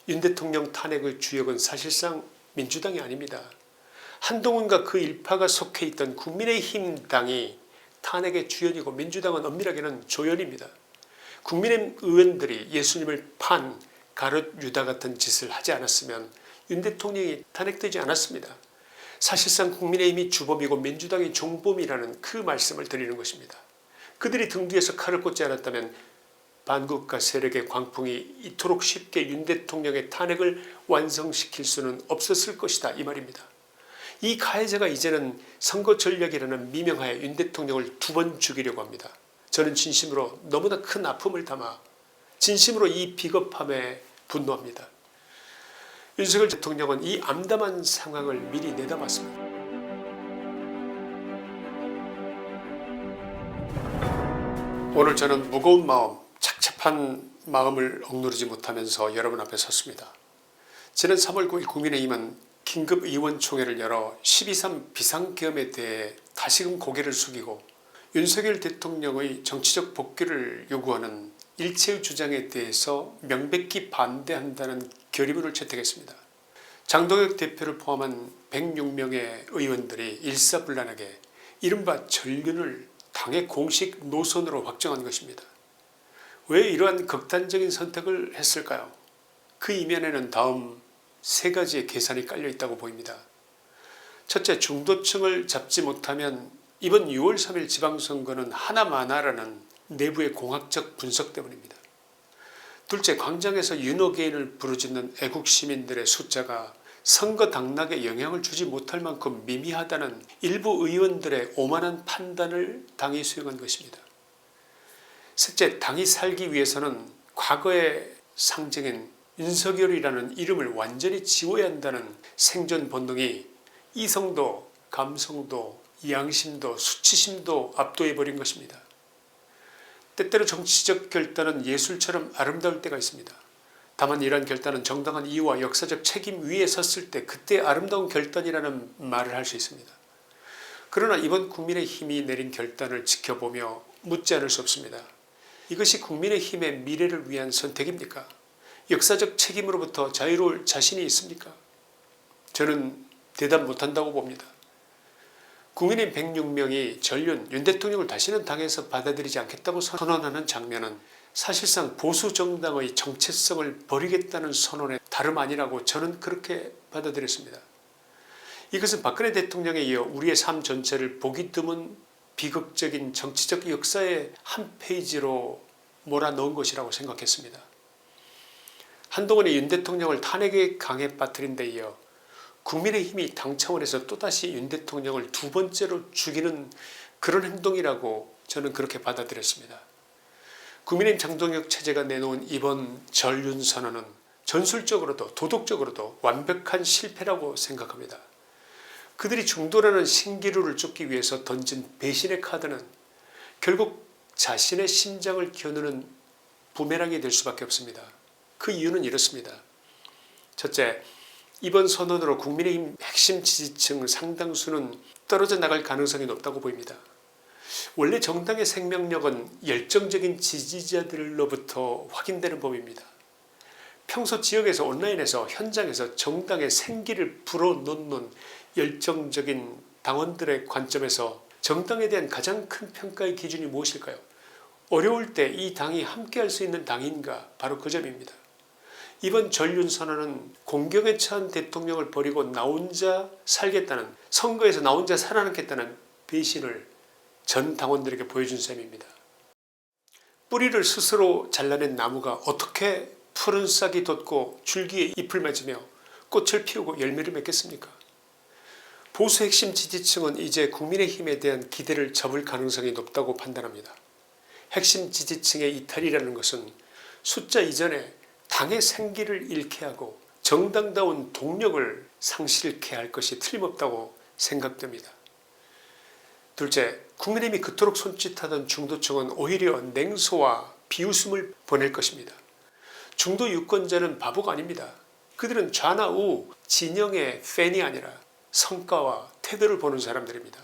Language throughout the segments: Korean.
윤 대통령 탄핵의 주역은 사실상 민주당이 아닙니다. 한동훈과 그 일파가 속해 있던 국민의힘 당이 탄핵의 주연이고 민주당은 엄밀하게는 조연입니다. 국민의힘 의원들이 예수님을 판 가룟 유다 같은 짓을 하지 않았으면 윤 대통령이 탄핵되지 않았습니다. 사실상 국민의힘이 주범이고 민주당이 종범이라는 그 말씀을 드리는 것입니다. 그들이 등 뒤에서 칼을 꽂지 않았다면 반국가 세력의 광풍이 이토록 쉽게 윤 대통령의 탄핵을 완성시킬 수는 없었을 것이다 이 말입니다. 이 가해자가 이제는 선거 전략이라는 미명하에 윤 대통령을 2번 죽이려고 합니다. 저는 진심으로 너무나 큰 아픔을 담아 진심으로 이 비겁함에 분노합니다. 윤석열 대통령은 이 암담한 상황을 미리 내다봤습니다. 오늘 저는 무거운 마음, 착잡한 마음을 억누르지 못하면서 여러분 앞에 섰습니다. 지난 3월 9일 국민의힘은 긴급의원총회를 열어 12.3 비상계엄에 대해 다시금 고개를 숙이고 윤석열 대통령의 정치적 복귀를 요구하는 일체의 주장에 대해서 명백히 반대한다는 결의문을 채택했습니다. 장동혁 대표를 포함한 106명의 의원들이 일사불란하게 이른바 전륜을 당의 공식 노선으로 확정한 것입니다. 왜 이러한 극단적인 선택을 했을까요? 그 이면에는 다음 3가지의 계산이 깔려 있다고 보입니다. 첫째, 중도층을 잡지 못하면 이번 6월 3일 지방선거는 하나마나라는 내부의 공학적 분석 때문입니다. 둘째, 광장에서 윤호개인을 부르짖는 애국시민들의 숫자가 선거 당락에 영향을 주지 못할 만큼 미미하다는 일부 의원들의 오만한 판단을 당이 수용한 것입니다. 셋째, 당이 살기 위해서는 과거의 상징인 윤석열이라는 이름을 완전히 지워야 한다는 생존 본능이 이성도 감성도 양심도 수치심도 압도해버린 것입니다. 때때로 정치적 결단은 예술처럼 아름다울 때가 있습니다. 다만 이러한 결단은 정당한 이유와 역사적 책임 위에 섰을 때 그때 아름다운 결단이라는 말을 할 수 있습니다. 그러나 이번 국민의힘이 내린 결단을 지켜보며 묻지 않을 수 없습니다. 이것이 국민의힘의 미래를 위한 선택입니까? 역사적 책임으로부터 자유로울 자신이 있습니까? 저는 대답 못한다고 봅니다. 국민의 106명이 전륜 윤 대통령을 다시는 당에서 받아들이지 않겠다고 선언하는 장면은 사실상 보수 정당의 정체성을 버리겠다는 선언의 다름 아니라고 저는 그렇게 받아들였습니다. 이것은 박근혜 대통령에 이어 우리의 삶 전체를 보기 드문 비극적인 정치적 역사의 한 페이지로 몰아넣은 것이라고 생각했습니다. 한동훈의 윤 대통령을 탄핵의 강에 빠뜨린 데 이어 국민의힘이 당 차원에서 또다시 윤 대통령을 2번째로 죽이는 그런 행동이라고 저는 그렇게 받아들였습니다. 국민의힘 장동혁 체제가 내놓은 이번 전륜 선언은 전술적으로도 도덕적으로도 완벽한 실패라고 생각합니다. 그들이 중도라는 신기루를 쫓기 위해서 던진 배신의 카드는 결국 자신의 심장을 겨누는 부메랑이 될 수밖에 없습니다. 그 이유는 이렇습니다. 첫째, 이번 선언으로 국민의힘 핵심 지지층 상당수는 떨어져 나갈 가능성이 높다고 보입니다. 원래 정당의 생명력은 열정적인 지지자들로부터 확인되는 법입니다. 평소 지역에서 온라인에서 현장에서 정당의 생기를 불어넣는 열정적인 당원들의 관점에서 정당에 대한 가장 큰 평가의 기준이 무엇일까요? 어려울 때 이 당이 함께할 수 있는 당인가? 바로 그 점입니다. 이번 전륜선언은 공경에 처한 대통령을 버리고 나 혼자 살겠다는, 선거에서 나 혼자 살아남겠다는 배신을 전 당원들에게 보여준 셈입니다. 뿌리를 스스로 잘라낸 나무가 어떻게 푸른 싹이 돋고 줄기에 잎을 맺으며 꽃을 피우고 열매를 맺겠습니까? 보수 핵심 지지층은 이제 국민의힘에 대한 기대를 접을 가능성이 높다고 판단합니다. 핵심 지지층의 이탈이라는 것은 숫자 이전에 당의 생기를 잃게 하고 정당다운 동력을 상실케 할 것이 틀림없다고 생각됩니다. 둘째, 국민의힘이 그토록 손짓하던 중도층은 오히려 냉소와 비웃음을 보낼 것입니다. 중도 유권자는 바보가 아닙니다. 그들은 좌나 우 진영의 팬이 아니라 성과와 태도를 보는 사람들입니다.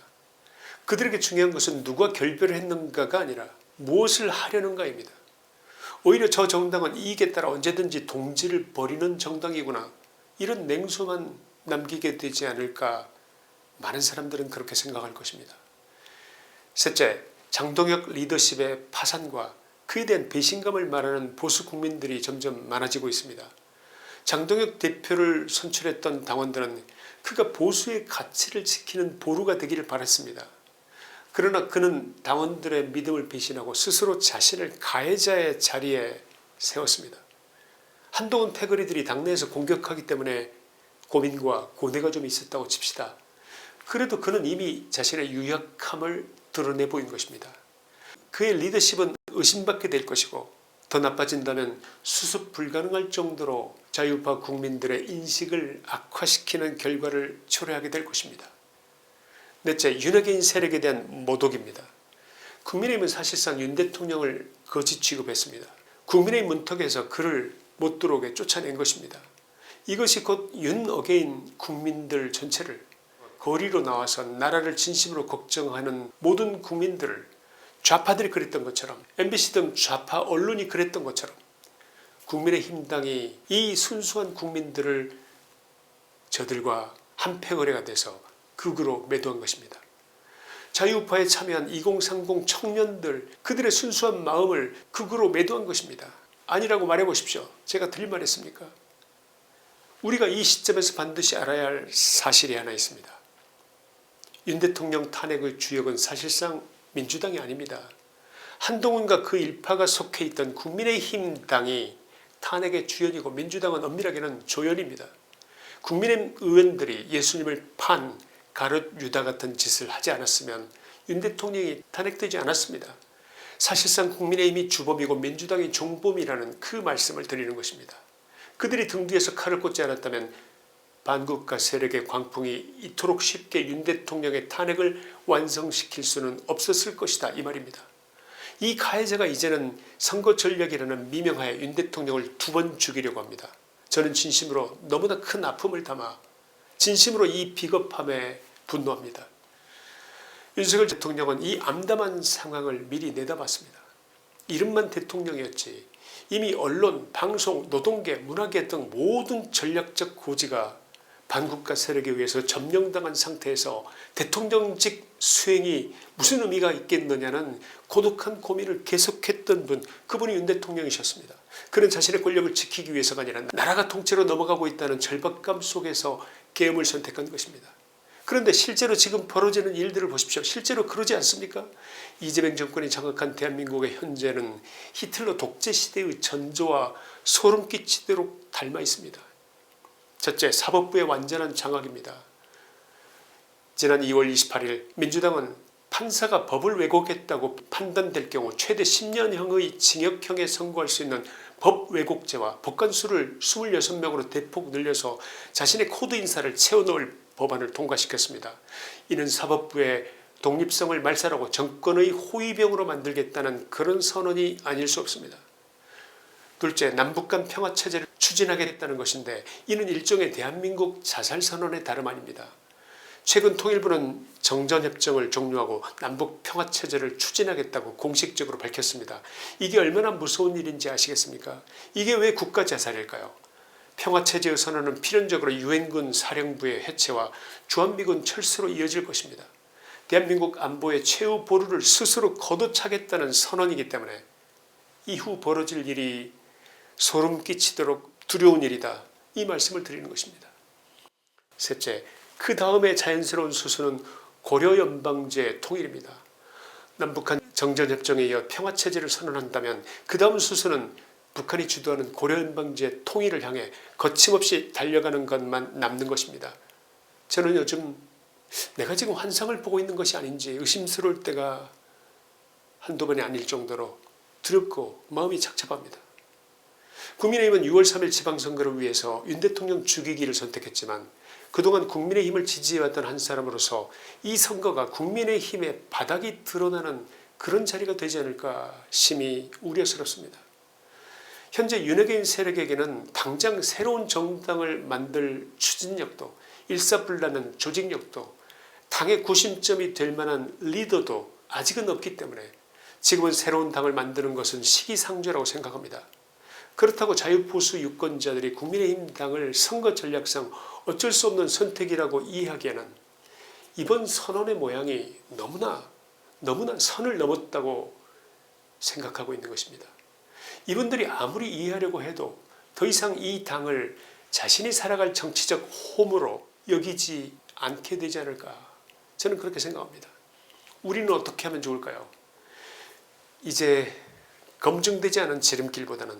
그들에게 중요한 것은 누가 결별을 했는가가 아니라 무엇을 하려는가입니다. 오히려 저 정당은 이익에 따라 언제든지 동지를 버리는 정당이구나, 이런 냉소만 남기게 되지 않을까, 많은 사람들은 그렇게 생각할 것입니다. 셋째, 장동혁 리더십의 파산과 그에 대한 배신감을 말하는 보수 국민들이 점점 많아지고 있습니다. 장동혁 대표를 선출했던 당원들은 그가 보수의 가치를 지키는 보루가 되기를 바랐습니다. 그러나 그는 당원들의 믿음을 배신하고 스스로 자신을 가해자의 자리에 세웠습니다. 한동훈 패거리들이 당내에서 공격하기 때문에 고민과 고뇌가 좀 있었다고 칩시다. 그래도 그는 이미 자신의 유약함을 드러내 보인 것입니다. 그의 리더십은 의심받게 될 것이고, 더 나빠진다면 수습 불가능할 정도로 자유파 국민들의 인식을 악화시키는 결과를 초래하게 될 것입니다. 넷째, 윤핵인 세력에 대한 모독입니다. 국민의힘은 사실상 윤 대통령을 거짓 취급했습니다. 국민의힘 문턱에서 그를 못 들어오게 쫓아낸 것입니다. 이것이 곧 윤 어게인 국민들 전체를, 거리로 나와서 나라를 진심으로 걱정하는 모든 국민들을 좌파들이 그랬던 것처럼, MBC 등 좌파 언론이 그랬던 것처럼 국민의힘당이 이 순수한 국민들을 저들과 한패거래가 돼서 극으로 매도한 것입니다. 자유우파에 참여한 2030 청년들, 그들의 순수한 마음을 극으로 매도한 것입니다. 아니라고 말해보십시오. 제가 틀린 말 했습니까? 우리가 이 시점에서 반드시 알아야 할 사실이 하나 있습니다. 윤 대통령 탄핵의 주역은 사실상 민주당이 아닙니다. 한동훈과 그 일파가 속해 있던 국민의힘 당이 탄핵의 주연이고, 민주당은 엄밀하게는 조연입니다. 국민의힘 의원들이 예수님을 판 가룟 유다 같은 짓을 하지 않았으면 윤 대통령이 탄핵되지 않았습니다. 사실상 국민의힘이 주범이고 민주당이 종범이라는 그 말씀을 드리는 것입니다. 그들이 등 뒤에서 칼을 꽂지 않았다면 반국가 세력의 광풍이 이토록 쉽게 윤 대통령의 탄핵을 완성시킬 수는 없었을 것이다, 이 말입니다. 이 가해자가 이제는 선거 전략이라는 미명하에 윤 대통령을 2번 죽이려고 합니다. 저는 진심으로 너무나 큰 아픔을 담아 진심으로 이 비겁함에 분노합니다. 윤석열 대통령은 이 암담한 상황을 미리 내다봤습니다. 이름만 대통령이었지 이미 언론, 방송, 노동계, 문화계 등 모든 전략적 고지가 반국가 세력에 의해서 점령당한 상태에서 대통령직 수행이 무슨 의미가 있겠느냐는 고독한 고민을 계속했던 분, 그분이 윤 대통령이셨습니다. 그는 자신의 권력을 지키기 위해서가 아니라 나라가 통째로 넘어가고 있다는 절박감 속에서 계엄을 선택한 것입니다. 그런데 실제로 지금 벌어지는 일들을 보십시오. 실제로 그러지 않습니까? 이재명 정권이 장악한 대한민국의 현재는 히틀러 독재 시대의 전조와 소름 끼치도록 닮아 있습니다. 첫째, 사법부의 완전한 장악입니다. 지난 2월 28일 민주당은 판사가 법을 왜곡했다고 판단될 경우 최대 10년형의 징역형에 선고할 수 있는 법 왜곡죄와 법관수를 26명으로 대폭 늘려서 자신의 코드 인사를 채워넣을 법안을 통과시켰습니다. 이는 사법부의 독립성을 말살하고 정권의 호위병으로 만들겠다는 그런 선언이 아닐 수 없습니다. 둘째, 남북 간 평화체제를 추진하겠다는 것인데 이는 일종의 대한민국 자살선언의 다름 아닙니다. 최근 통일부는 정전협정을 종료하고 남북 평화체제를 추진하겠다고 공식적으로 밝혔습니다. 이게 얼마나 무서운 일인지 아시겠습니까? 이게 왜 국가자살일까요? 평화체제의 선언은 필연적으로 유엔군 사령부의 해체와 주한미군 철수로 이어질 것입니다. 대한민국 안보의 최후 보루를 스스로 거둬차겠다는 선언이기 때문에 이후 벌어질 일이 소름 끼치도록 두려운 일이다, 이 말씀을 드리는 것입니다. 셋째, 그 다음에 자연스러운 수순은 고려연방제 통일입니다. 남북한 정전협정에 이어 평화체제를 선언한다면 그 다음 수순은 북한이 주도하는 고려연방제 통일을 향해 거침없이 달려가는 것만 남는 것입니다. 저는 요즘 내가 지금 환상을 보고 있는 것이 아닌지 의심스러울 때가 한두 번이 아닐 정도로 두렵고 마음이 착잡합니다. 국민의힘은 6월 3일 지방선거를 위해서 윤 대통령 죽이기를 선택했지만 그동안 국민의힘을 지지해왔던 한 사람으로서 이 선거가 국민의힘의 바닥이 드러나는 그런 자리가 되지 않을까 심히 우려스럽습니다. 현재 윤핵인 세력에게는 당장 새로운 정당을 만들 추진력도, 일사불란한 조직력도, 당의 구심점이 될 만한 리더도 아직은 없기 때문에 지금은 새로운 당을 만드는 것은 시기상조라고 생각합니다. 그렇다고 자유보수 유권자들이 국민의힘 당을 선거 전략상 어쩔 수 없는 선택이라고 이해하기에는 이번 선언의 모양이 너무나 선을 넘었다고 생각하고 있는 것입니다. 이분들이 아무리 이해하려고 해도 더 이상 이 당을 자신이 살아갈 정치적 홈으로 여기지 않게 되지 않을까, 저는 그렇게 생각합니다. 우리는 어떻게 하면 좋을까요? 이제 검증되지 않은 지름길보다는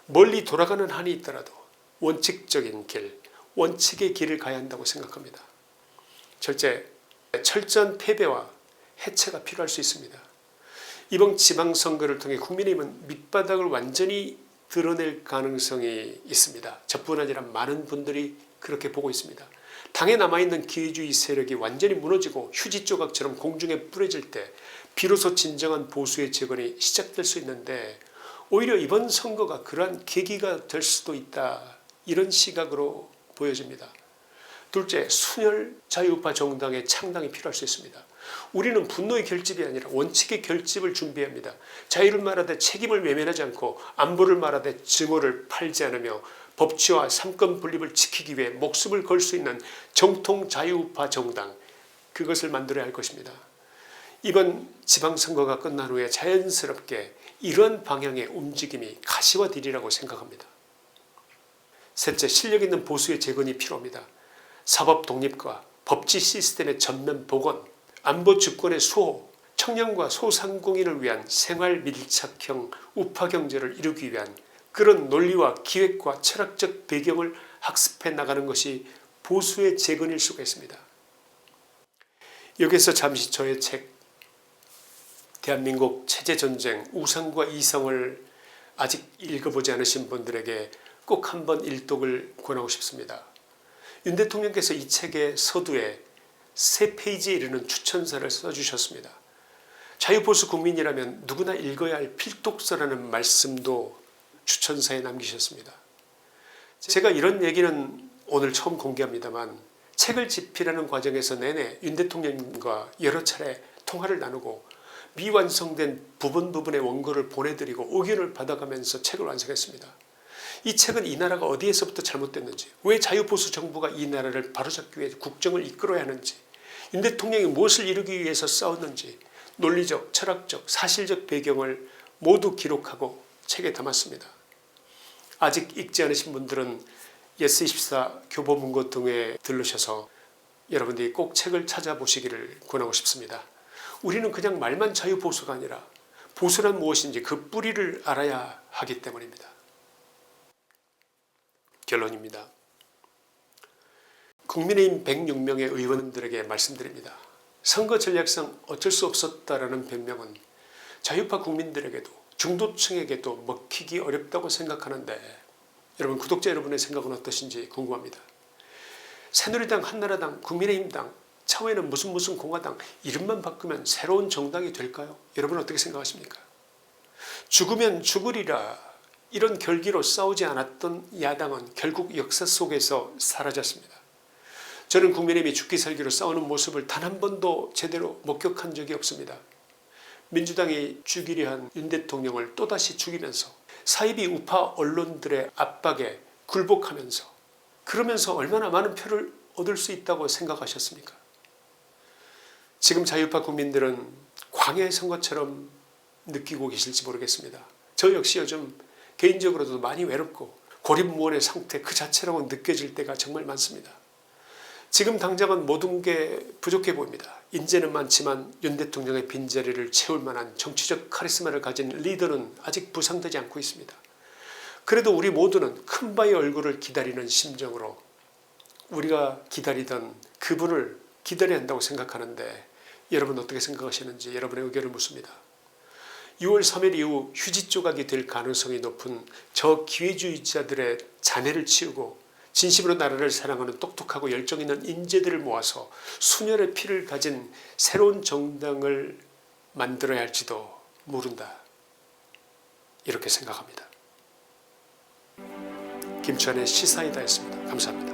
멀리 돌아가는 한이 있더라도 원칙적인 길, 원칙의 길을 가야 한다고 생각합니다. 첫째, 철저한 패배와 해체가 필요할 수 있습니다. 이번 지방선거를 통해 국민의힘은 밑바닥을 완전히 드러낼 가능성이 있습니다. 저뿐 아니라 많은 분들이 그렇게 보고 있습니다. 당에 남아있는 기회주의 세력이 완전히 무너지고 휴지 조각처럼 공중에 뿌려질 때 비로소 진정한 보수의 재건이 시작될 수 있는데, 오히려 이번 선거가 그러한 계기가 될 수도 있다, 이런 시각으로 보여집니다. 둘째, 순혈 자유우파 정당의 창당이 필요할 수 있습니다. 우리는 분노의 결집이 아니라 원칙의 결집을 준비해야 합니다. 자유를 말하되 책임을 외면하지 않고 안보를 말하되 증오를 팔지 않으며 법치와 삼권 분립을 지키기 위해 목숨을 걸 수 있는 정통 자유우파 정당, 그것을 만들어야 할 것입니다. 이번 지방선거가 끝난 후에 자연스럽게 이러한 방향의 움직임이 가시화되리라고 생각합니다. 셋째, 실력 있는 보수의 재건이 필요합니다. 사법 독립과 법치 시스템의 전면 복원, 안보 주권의 수호, 청년과 소상공인을 위한 생활 밀착형 우파 경제를 이루기 위한 그런 논리와 기획과 철학적 배경을 학습해 나가는 것이 보수의 재건일 수가 있습니다. 여기서 잠시 저의 책 대한민국 체제전쟁 우상과 이성을 아직 읽어보지 않으신 분들에게 꼭 한번 일독을 권하고 싶습니다. 윤 대통령께서 이 책의 서두에 3페이지에 이르는 추천사를 써주셨습니다. 자유보수 국민이라면 누구나 읽어야 할 필독서라는 말씀도 추천사에 남기셨습니다. 제가 이런 얘기는 오늘 처음 공개합니다만, 책을 집필하는 과정에서 내내 윤 대통령과 여러 차례 통화를 나누고 미완성된 부분의 원고를 보내드리고 의견을 받아가면서 책을 완성했습니다. 이 책은 이 나라가 어디에서부터 잘못됐는지, 왜 자유보수 정부가 이 나라를 바로잡기 위해 국정을 이끌어야 하는지, 윤 대통령이 무엇을 이루기 위해서 싸웠는지 논리적, 철학적, 사실적 배경을 모두 기록하고 책에 담았습니다. 아직 읽지 않으신 분들은 예스24 교보문고 등에 들르셔서 여러분들이 꼭 책을 찾아보시기를 권하고 싶습니다. 우리는 그냥 말만 자유보수가 아니라 보수란 무엇인지 그 뿌리를 알아야 하기 때문입니다. 결론입니다. 국민의힘 106명의 의원들에게 말씀드립니다. 선거 전략상 어쩔 수 없었다라는 변명은 자유파 국민들에게도 중도층에게도 먹히기 어렵다고 생각하는데, 여러분, 구독자 여러분의 생각은 어떠신지 궁금합니다. 새누리당, 한나라당, 국민의힘당, 차후에는 무슨 공화당, 이름만 바꾸면 새로운 정당이 될까요? 여러분 어떻게 생각하십니까? 죽으면 죽으리라, 이런 결기로 싸우지 않았던 야당은 결국 역사 속에서 사라졌습니다. 저는 국민의힘이 죽기 살기로 싸우는 모습을 단 한 번도 제대로 목격한 적이 없습니다. 민주당이 죽이려 한 윤 대통령을 또다시 죽이면서 사이비 우파 언론들의 압박에 굴복하면서, 그러면서 얼마나 많은 표를 얻을 수 있다고 생각하셨습니까? 지금 자유파 국민들은 광야의 선거처럼 느끼고 계실지 모르겠습니다. 저 역시 요즘 개인적으로도 많이 외롭고 고립무원의 상태 그 자체라고 느껴질 때가 정말 많습니다. 지금 당장은 모든 게 부족해 보입니다. 인재는 많지만 윤 대통령의 빈자리를 채울 만한 정치적 카리스마를 가진 리더는 아직 부상되지 않고 있습니다. 그래도 우리 모두는 큰바의 얼굴을 기다리는 심정으로 우리가 기다리던 그분을 기다려야 한다고 생각하는데, 여러분 어떻게 생각하시는지 여러분의 의견을 묻습니다. 6월 3일 이후 휴지 조각이 될 가능성이 높은 저 기회주의자들의 잔해를 치우고 진심으로 나라를 사랑하는 똑똑하고 열정 있는 인재들을 모아서 순혈의 피를 가진 새로운 정당을 만들어야 할지도 모른다, 이렇게 생각합니다. 김치환의 시사이다였습니다. 감사합니다.